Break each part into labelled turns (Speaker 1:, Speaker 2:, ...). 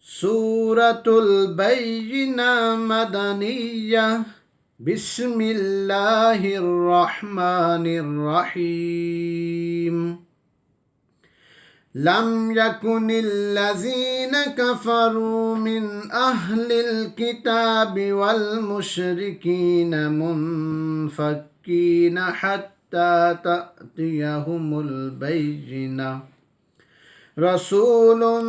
Speaker 1: سورة البينة مدنية. بسم الله الرحمن الرحيم. لم يكن الذين كفروا من أهل الكتاب والمشركين منفكين حتى تأتيهم البينة. رسول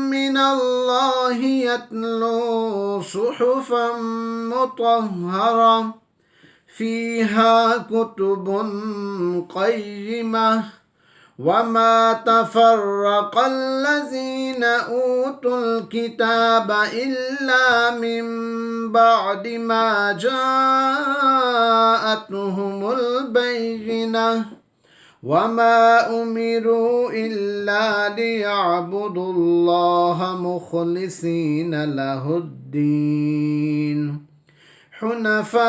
Speaker 1: من الله يتلو صحفا مطهرة فيها كتب قيمة وما تفرق الذين أوتوا الكتاب إلا من بعد ما جاءتهم البينة وما أمروا إلا ليعبدوا الله مخلصين له الدين حنفاء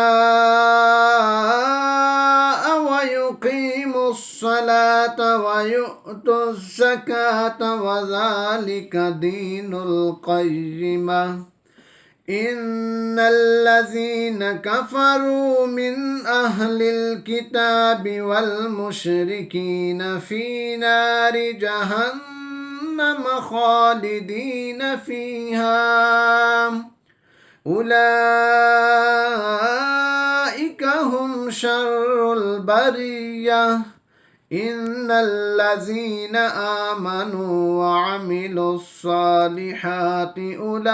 Speaker 1: ويقيموا الصلاة ويؤتوا الزكاة وذلك دين القيمة. إن الذين كفروا من أهل الكتاب والمشركين في نار جهنم خالدين فيها أولئك هم شر البرية. إن الذين آمنوا وعملوا الصالحات أولئك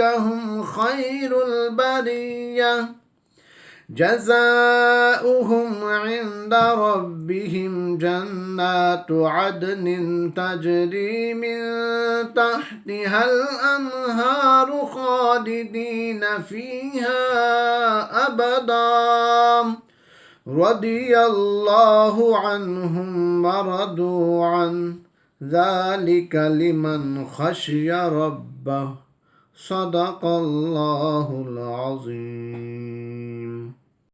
Speaker 1: هم خير البرية. جزاؤهم عند ربهم جنات عدن تجري من تحتها الأنهار خالدين فيها أبدا رضي الله عنهم ورضوا عنه ذلك لمن خشي ربه. صدق الله العظيم.